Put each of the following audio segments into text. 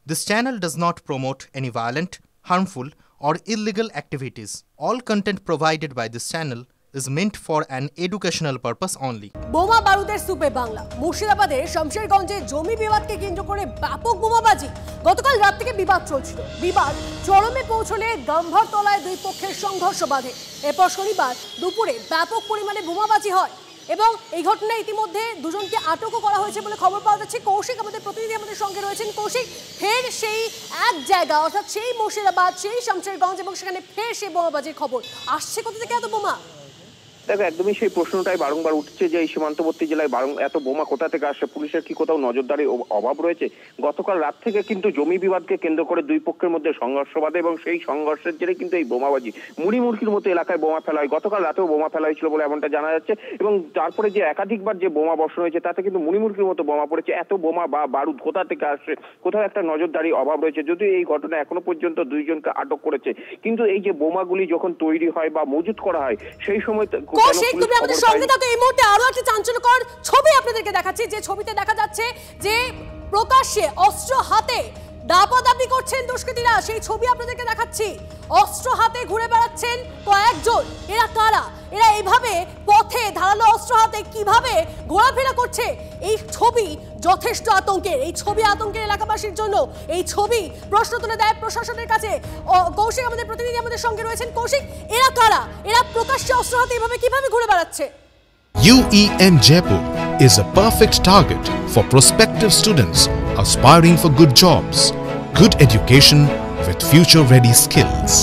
This channel does not promote any violent, harmful, or illegal activities. All content provided by this channel is meant for an educational purpose only. বোমা বারুদের সুপে বাংলা মুর্শিদাবাদের শমশেরগঞ্জে জমি বিবাদকে কেন্দ্র করে ব্যাপক বোমাবাজি। গতকাল রাত থেকে বিবাদ চলছিল। বিবাদ চরমে পৌঁছলে গাম্ভারতলায় দুই পক্ষের সংঘর্ষ বাধে। এরপর শনিবার দুপুরে ব্যাপক পরিমাণে বোমাবাজি হয় এবং এই ঘটনায় ইতিমধ্যে দুজনকে আটকও করা হয়েছে বলে খবর পাওয়া যাচ্ছে। কৌশিক আমাদের প্রতিনিধি আমাদের সঙ্গে রয়েছেন। কৌশিক, ফের সেই এক জায়গা অর্থাৎ সেই মুর্শিদাবাদ, সেই শমশেরগঞ্জ এবং সেখানে ফের সেই বোমাবাজির খবর আসছে। কোথা থেকে এত বোমা? দেখো, একদমই সেই প্রশ্নটাই বারংবার উঠছে যে এই সীমান্তবর্তী জেলায় এত বোমা কোথা থেকে আসছে, পুলিশের কি কোথাও নজরদারি অভাব রয়েছে? গতকাল রাত থেকে কিন্তু জমি বিবাদকে কেন্দ্র করে দুই পক্ষের মধ্যে সংঘর্ষ বাধে এবং সেই সংঘর্ষের জেরে কিন্তু এই বোমাবাজি মুড়িমুড়কির মতো এলাকায় বোমা ফেলা হয়। গতকাল রাতেও বোমা ফেলা হয়েছিল বলে এমনটা জানা যাচ্ছে এবং তারপরে যে একাধিকবার যে বোমা বর্ষণ হয়েছে তাতে কিন্তু মুড়িমুড়কির মতো বোমা পড়েছে। এত বোমা বা বারুদ কোথা থেকে আসছে, কোথাও একটা নজরদারি অভাব রয়েছে। যদিও এই ঘটনা এখনো পর্যন্ত দুইজনকে আটক করেছে, কিন্তু এই যে বোমাগুলি যখন তৈরি হয় বা মজুত করা হয় সেই সময় সঙ্গে থাকো। এই মুহূর্তে আরো একটা চাঞ্চল্যকর ছবি আপনাদেরকে দেখাচ্ছি, যে ছবিতে দেখা যাচ্ছে যে প্রকাশ্যে অস্ত্র হাতে দাপাদাপি করছেন দুষ্কৃতীরা। সেই ছবি আপনাদেরকে দেখাচ্ছি। অস্ত্র হাতে ঘুরে বেড়াচ্ছেন কয়েকজন। এরা কারা? এরা এইভাবে পথে ধারালো অস্ত্র হাতে কিভাবে ঘোরাফেরা করছে? এই ছবি যথেষ্ট আতঙ্কের। এই ছবি আতঙ্কের এলাকাবাসীর জন্য। এই ছবি প্রশ্ন তুলে দেয় প্রশাসনের কাছে। কৌশিক আমাদের প্রতিনিধি আমাদের সঙ্গে রয়েছেন। কৌশিক, এরা কারা? এরা প্রকাশ্যে অস্ত্র হাতে এভাবে কিভাবে ঘুরে বেড়াচ্ছে? UEN Jaipur is a perfect target for prospective students aspiring for good jobs, good education with future-ready skills.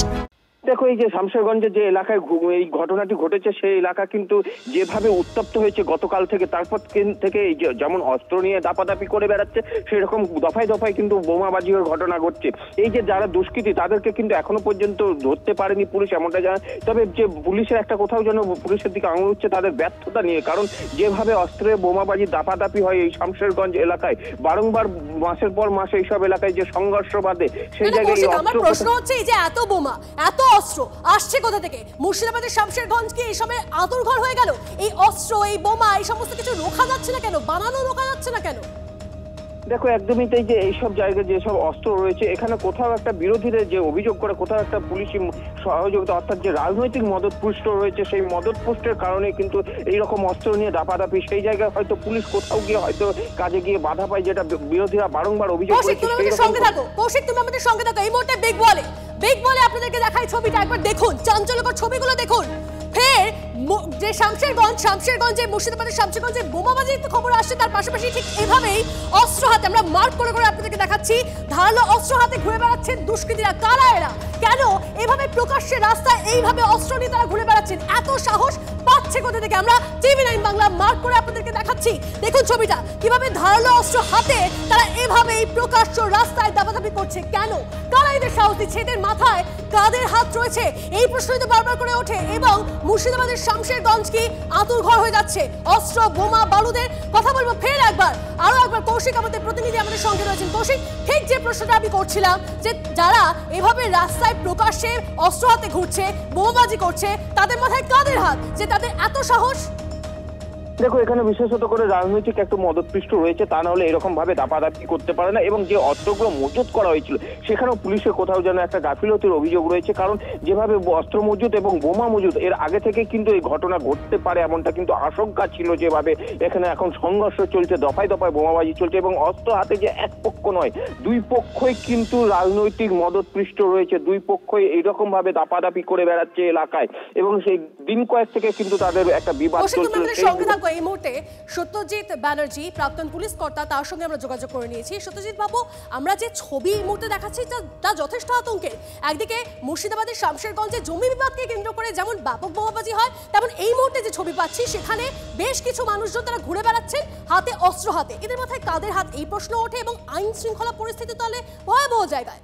দেখো, এই যে শমশেরগঞ্জের যে এলাকায় এই ঘটনাটি ঘটেছে সেই এলাকা কিন্তু যেভাবে উত্তপ্ত হয়েছে গতকাল থেকে, তারপর থেকে এই যেমন অস্ত্র নিয়ে দাপাদাপি করে বেড়াচ্ছে সেরকম দফায় দফায় কিন্তু বোমাবাজির ঘটনা ঘটছে। এই যে যারা দুষ্কৃতী তাদেরকে কিন্তু এখনো পর্যন্ত ধরতে পারেনি পুলিশ, এমনটা জানায়। তবে যে পুলিশের একটা কোথাও যেন পুলিশের দিকে আঙুল উঠছে তাদের ব্যর্থতা নিয়ে, কারণ যেভাবে অস্ত্রের বোমাবাজি দাপাদাপি হয় এই শমশেরগঞ্জ এলাকায়, বারংবার মাসের পর মাস এইসব এলাকায় যে সংঘর্ষ বাধে সেই জায়গায় আমার প্রশ্ন হচ্ছে, এই যে এত বোমা এত অস্ত্র আসছে কোথা থেকে? মুর্শিদাবাদের শমশেরগঞ্জ কি এই সময় আতুরঘর হয়ে গেল? এই অস্ত্র, এই বোমা, এই সমস্ত কিছু রোখা যাচ্ছে না কেন? বানানো রোখা যাচ্ছে না কেন? দেখো, একদমই তাই যে এইসব জায়গায় যেসব অস্ত্র রয়েছে এখানে কোথাও একটা বিরোধীদের যে অভিযোগ করে কোথাও একটা পুলিশি সহযোগিতা অর্থাৎ যে রাজনৈতিক মদতপুষ্ট রয়েছে সেই মদতপুষ্টের কারণে কিন্তু এইরকম অস্ত্র নিয়ে দাপাদাপি সেই জায়গায় হয়তো পুলিশ কোথাও গিয়ে হয়তো কাজে গিয়ে বাধা পায়, যেটা বিরোধীরা বারংবার অভিযোগ করেছে। কৌশিক, তুমি আমাদের সঙ্গে থাকো। এই মুহূর্তে বিগ বলে আপনাদেরকে দেখাই ছবিটা, একবার দেখুন চাঞ্চল্যকর ছবিগুলো দেখুন। ফের যে শমশেরগঞ্জে মুর্শিদাবাদের শমশেরগঞ্জে বোমাবাজির তো খবর আসছে, তার পাশাপাশি ঠিক এভাবেই অস্ত্র হাতে আমরা মার্ক করে করে আপনাদেরকে দেখাচ্ছি ধারালো অস্ত্র হাতে ঘুরে বেড়াচ্ছেন দুষ্কৃতীরা। কারা এরা? কেন এভাবে প্রকাশ্যে রাস্তায় এইভাবে অস্ত্র নিয়ে তারা ঘুরে বেড়াচ্ছেন? এত সাহস পাচ্ছে কোথা থেকে? আমরা TV9 বাংলা মার্ক করে আপনাদেরকে দেখাচ্ছি। দেখুন ছবিটা, কিভাবে ধারালো অস্ত্র হাতে তারা এভাবে এই প্রকাশ্য রাস্তায় দাপাদাপি করছে। কেন? কারা এদের সাহস দিচ্ছে? এদের মাথায় কাদের হাত রয়েছে? এই প্রশ্নই তো বারবার করে ওঠে। এবং মুর্শিদাবাদের শমশেরগঞ্জ কি আতুরঘর হয়ে যাচ্ছে অস্ত্র, বোমা, বারুদের? কথা বলবো ফের আরো একবার। কৌশিক আমাদের প্রতিনিধি আমাদের সঙ্গে রয়েছেন। কৌশিক, ঠিক যে প্রশ্নটা আমি করছিলাম, যে যারা এভাবে রাস্তায় প্রকাশ্যে অস্ত্র হাতে ঘুরছে, বোমাবাজি করছে, তাদের মাথায় কাদের হাত যে তাদের এত সাহস? দেখো, এখানে বিশেষত করে রাজনৈতিক একটা মদতপৃষ্ট রয়েছে, তা না হলে এরকম ভাবে দাপাদাপি করতে পারে না। এবং যে অস্ত্রগুলো মজুত করা হয়েছিল সেখানেও পুলিশের কোথাও যেন একটা গাফিলতির অভিযোগ রয়েছে, কারণ যেভাবে অস্ত্র মজুত এবং বোমা মজুত এর আগে থেকে কিন্তু এই ঘটনা ঘটতে পারে এমনটা কিন্তু আশঙ্কা ছিল। যেভাবে এখানে এখন সংঘর্ষ চলছে, দফায় দফায় বোমাবাজি চলছে এবং অস্ত্র হাতে যে এক পক্ষ নয় দুই পক্ষই কিন্তু রাজনৈতিক মদতপৃষ্ট রয়েছে। দুই পক্ষই এইরকম ভাবে দাপাদাপি করে বেড়াচ্ছে এলাকায় এবং সেই দিন কয়েক থেকে কিন্তু তাদের একটা বিবাদ চলছে। এই মুহূর্তে সত্যজিৎ ব্যানার্জি, প্রাক্তন পুলিশ কর্তা, তার সঙ্গে আমরা যোগাযোগ করে নিয়েছি। সত্যজিৎ বাবু, আমরা যে ছবি এই মুহূর্তে দেখাচ্ছি তা যথেষ্ট আতঙ্কের। একদিকে মুর্শিদাবাদের শমশেরগঞ্জে জমি বিবাদকে কেন্দ্র করে যেমন ব্যাপক বোমাবাজি হয়, তেমন এই মুহূর্তে যে ছবি পাচ্ছি সেখানে বেশ কিছু মানুষজন তারা ঘুরে বেড়াচ্ছেন হাতে অস্ত্র হাতে। এদের মাথায় কাদের হাত? এই প্রশ্ন ওঠে এবং আইন শৃঙ্খলা পরিস্থিতি তাহলে ভয়াবহ জায়গায়।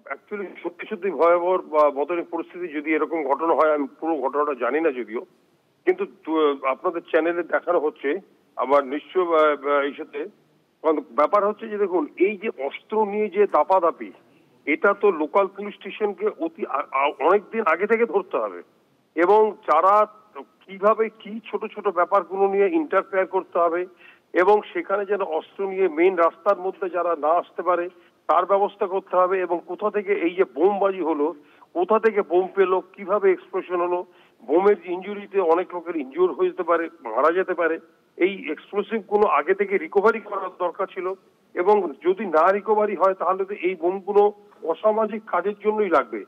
অ্যাকচুয়ালি সত্যি ভয়াবহ মতনের পরিস্থিতি। যদি এরকম ঘটনা হয়, আমি পুরো ঘটনাটা জানি না যদিও, কিন্তু আপনাদের চ্যানেলে দেখানো হচ্ছে। আমার নিশ্চয় এই সাথে ব্যাপার হচ্ছে যে দেখুন, এই যে অস্ত্র নিয়ে যে দাপাদাপি, এটা তো লোকাল পুলিশ স্টেশনকে অনেকদিন আগে থেকে ধরতে হবে এবং যারা কিভাবে কি ছোট ছোট ব্যাপারগুলো নিয়ে ইন্টারফেয়ার করতে হবে, এবং সেখানে যেন অস্ত্র নিয়ে মেইন রাস্তার মধ্যে যারা না আসতে পারে তার ব্যবস্থা করতে হবে। এবং কোথা থেকে এই যে বোমবাজি হলো, কোথা থেকে বোম পেলো, কিভাবে এক্সপ্লোশন হলো, বোমের ইনজুরিতে অনেক লোকের ইনজুর হয়ে যেতে পারে, মারা যেতে পারে, এই এক্সপ্লোসিভ গুলো আগে থেকে রিকভারি করার দরকার ছিল। এবং যদি না রিকভারি হয় তাহলে তো এই বোমগুলো অসামাজিক কাজের জন্যই লাগবে।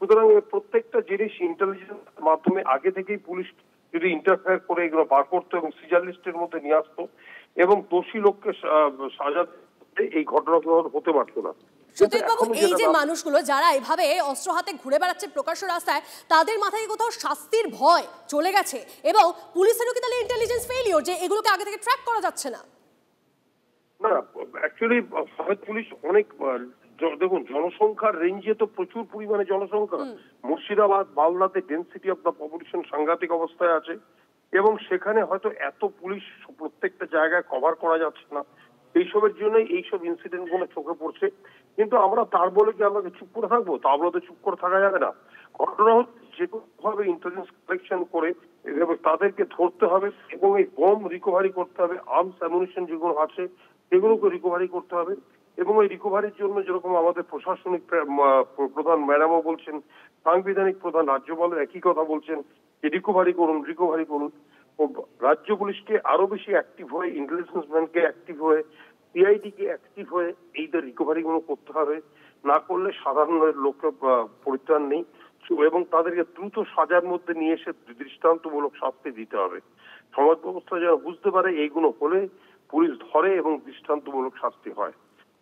সুতরাং প্রত্যেকটা জিনিস ইন্টেলিজেন্স মাধ্যমে আগে থেকেই পুলিশ যদি ইন্টারফেয়ার করে এগুলো বার করতো এবং সিজার লিস্টের মধ্যে নিয়ে আসতো এবং দোষী লোককে সাজা দিতে এই ঘটনাগুলো হতে পারতো না। সত্যজিৎবাবু, এই যে মানুষগুলো যারা এভাবে অস্ত্র হাতে ঘুরে বেড়াচ্ছে প্রকাশ্য রাস্তায়, তাদের মাথায় কোথাও শাস্তির ভয় চলে গেছে এবং পুলিশেরও কি তাহলে ইন্টেলিজেন্স ফেলিওর যে এগুলোকে আগে থেকে ট্র্যাক করা যাচ্ছে না? না, অ্যাকচুয়ালি ভারত পুলিশ অনেক, দেখুন জনসংখ্যার রেঞ্জে তো প্রচুর পরিমাণে জনসংখ্যা। মুর্শিদাবাদ, মালদাতে ডেন্সিটি অফ দ্য পপুলেশন সাংঘাতিক অবস্থায় আছে এবং সেখানে হয়তো এত পুলিশ প্রত্যেকটা জায়গায় কভার করা যাচ্ছে না। এইসবের জন্যই এইসব ইনসিডেন্ট গুলো চোখে পড়ছে। কিন্তু আমরা তার বলে কি আমরা চুপ করে থাকবো? তা বলে তো চুপ করে থাকা যাবে না। ঘটনা হচ্ছে যে কোনোভাবে ইন্টেলিজেন্স কালেকশন করে তাদেরকে ধরতে হবে এবং এই বোম রিকভারি করতে হবে, আর্মস অ্যামুনিশন যেগুলো আছে সেগুলোকে রিকভারি করতে হবে। এবং এই রিকভারির জন্য যেরকম আমাদের প্রশাসনিক প্রধান ম্যাডামও বলছেন, সাংবিধানিক প্রধান রাজ্যপালও একই কথা বলছেন যে রিকভারি করুন। রাজ্য পুলিশকে আরো বেশি অ্যাক্টিভ হয়ে, ইন্টেলিজেন্স ম্যানকে অ্যাক্টিভ হয়ে, সিআইডি কে অ্যাক্টিভ হয়ে এই রিকভারি গুলো করতে হবে। না করলে সাধারণ লোকের পরিত্রাণ নেই এবং তাদেরকে দ্রুত সাজার মধ্যে নিয়ে এসে দৃষ্টান্তমূলক শাস্তি দিতে হবে। সমাজ ব্যবস্থা যেন বুঝতে পারে এইগুলো হলে পুলিশ ধরে এবং দৃষ্টান্তমূলক শাস্তি হয়।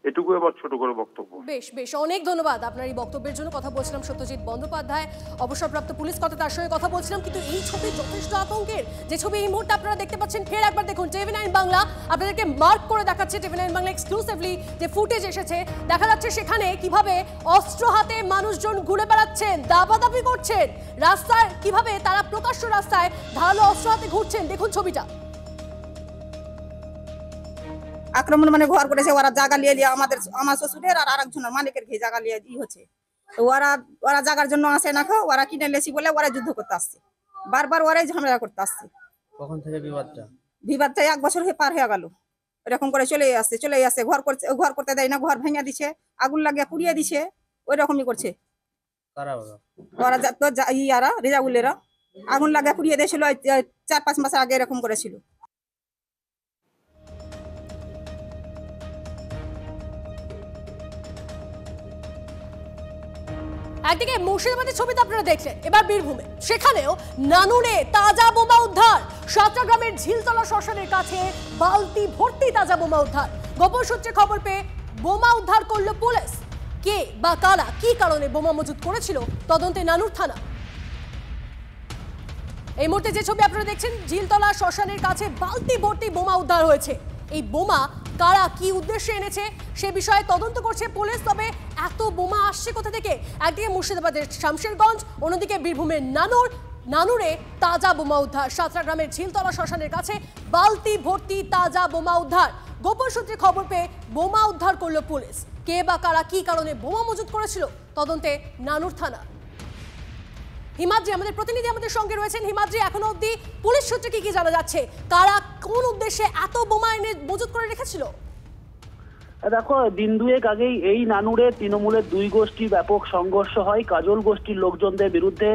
এটুকু আবার ছোট করে বক্তব্য। বেশ বেশ, অনেক ধন্যবাদ আপনার এই বক্তব্যের জন্য। কথা বলছিলাম সত্যজিৎ বন্দ্যোপাধ্যায়, অবসরপ্রাপ্ত পুলিশ কর্তা, তার সঙ্গে কথা বলছিলাম। কিন্তু এই ছবি যথেষ্ট আতঙ্কের, যে ছবি এই মুহূর্তে আপনারা দেখতে পাচ্ছেন। ফের একবার দেখুন, TV9 বাংলা আপনাদেরকে মার্ক করে দেখাচ্ছে। TV9 বাংলা এক্সক্লুসিভলি যে ফুটেজ এসেছে, দেখা যাচ্ছে সেখানে কিভাবে অস্ত্র হাতে মানুষজন ঘুরে বেড়াচ্ছেন, দাবাদাবি করছেন রাস্তায়, কিভাবে তারা প্রকাশ্য রাস্তায় ধারালো অস্ত্র হাতে ঘুরছেন। দেখুন ছবিটা। আক্রমণ মানে ঘর করেছে, ওরা জায়গা নিয়ে নিয়ে আমার শ্বশুরের আর আরেকজনের মালিকের ঘি জায়গা নিয়ে হচ্ছে। তো ওরা জায়গার জন্য আসে না, ওরা কিনে লেছি বলে ওরা যুদ্ধ করতে আসছে, বারবার ওরাই ঝামেলা করতে আসছে। কখন থেকে বিবাদটা 1 বছর পার হয়ে গেল। এরকম করে চলে আসছে, ঘর করতে দেয় না, ঘর ভেঙে দিছে, আগুন লাগিয়ে পুড়িয়ে দিছে, ওই রকমই করছে। ওরা তো ইয়ারা রেজাউলেরা আগুন লাগিয়ে পুড়িয়ে দিয়েছিল 4-5 মাস আগে, এরকম করেছিল। একদিকে মুর্শিদাবাদের ছবিতে আপনারা দেখলেন, এবার বীরভূমে, সেখানেও নানুরে তাজা বোমা উদ্ধার। সাঁতরাগ্রামের ঝিলতলা শ্মশানের কাছে বালতি ভর্তি তাজা বোমা উদ্ধার। গোপন সূত্রে খবর পেয়ে বোমা উদ্ধার করলো পুলিশ। কে বা কারা কি কারণে বোমা মজুত করেছিল, তদন্তে নানুর থানা। এই মুহূর্তে যে ছবি আপনারা দেখছেন, ঝিলতলা শ্মশানের কাছে বালতি ভর্তি বোমা উদ্ধার হয়েছে। এই বোমা কারা কি উদ্দেশ্যে এনেছে সে বিষয়ে তদন্ত করছে পুলিশ। তবে এত বোমা আসছে কোথা থেকে? একদিকে মুর্শিদাবাদের শামশেরগঞ্জ, অন্যদিকে বীরভূমের নানুরে তাজা বোমা উদ্ধার। সাঁতরাগ্রামের ঝিলতলা শ্মশানের কাছে বালতি ভর্তি তাজা বোমা উদ্ধার। গোপন সূত্রে খবর পেয়ে বোমা উদ্ধার করলো পুলিশ। কে বা কারা কি কারণে বোমা মজুত করেছিল, তদন্তে নানুর থানা। হিমাদ্রি আমাদের প্রতিনিধি আমাদের সঙ্গে রয়েছেন। হিমাদ্রি, এখনো অবধি পুলিশ সূত্রে কি জানা যাচ্ছে? কারা কোন উদ্দেশ্যে এত বোমা এনে মজুত করে রেখেছিল? দেখো, দিন দুয়েক আগেই এই নানুরে তৃণমূলের 2 গোষ্ঠী ব্যাপক সংঘর্ষ হয়। কাজল গোষ্ঠীর লোকজনদের বিরুদ্ধে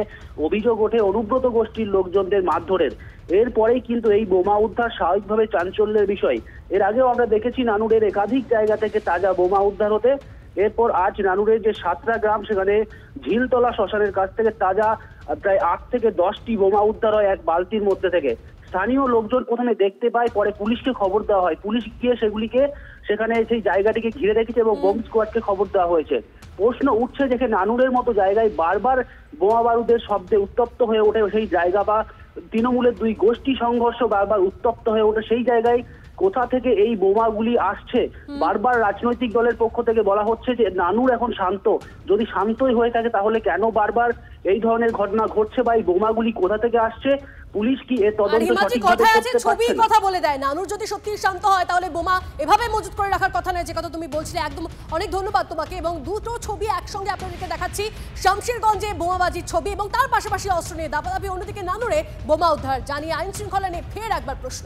অভিযোগ ওঠে অনুব্রত গোষ্ঠীর লোকজনদের মারধরের। এরপরেই কিন্তু এই বোমা উদ্ধার স্বাভাবিকভাবে চাঞ্চল্যের বিষয়। এর আগেও আমরা দেখেছি নানুরের একাধিক জায়গা থেকে তাজা বোমা উদ্ধার হতে। এরপর আজ নানুরের যে সাঁতরাগ্রাম, সেখানে ঝিলতলা শ্মশানের কাছ থেকে তাজা প্রায় 8 থেকে 10টি বোমা উদ্ধার হয় এক বালতির মধ্যে থেকে। স্থানীয় লোকজন প্রথমে দেখতে পায়, পরে পুলিশকে খবর দেওয়া হয়। পুলিশ গিয়ে সেগুলিকে সেখানে সেই জায়গাটিকে ঘিরে রেখেছে এবং বোম স্কোয়াডকে খবর দেওয়া হয়েছে। প্রশ্ন উঠছে যে নানুরের মতো জায়গায় বারবার বোমা বারুদের শব্দে উত্তপ্ত হয়ে ওঠে সেই জায়গা, বা তৃণমূলের 2 গোষ্ঠী সংঘর্ষ বারবার উত্তপ্ত হয়ে ওঠে সেই জায়গায় কোথা থেকে এই বোমাগুলি আসছে? বারবার রাজনৈতিক দলের পক্ষ থেকে বলা হচ্ছে যে নানুর এখন শান্ত। যদি শান্তই হয়ে থাকে তাহলে কেন বারবার এই ধরনের ঘটনা ঘটছে, বা এই বোমাগুলি কোথা থেকে আসছে? পুলিশ কি এর তদন্ত সঠিকভাবে করতে পারছে না? কথা বলে দেয়, নানুর যদি সত্যি শান্ত হয় তাহলে বোমা এভাবে মজুত করে রাখার কথা নয়, যে কথা তুমি বলছিলে। একদম অনেক ধন্যবাদ তোমাকে। এবং দুটো ছবি একসঙ্গে আপনাদেরকে দেখাচ্ছি, শামশেরগঞ্জে বোমাবাজির ছবি এবং তার পাশাপাশি অস্ত্র নিয়ে দাবাদাবি, অন্যদিকে নানুরে বোমা উদ্ধার। জানিয়ে আইন শৃঙ্খলা নিয়ে ফের একবার প্রশ্ন।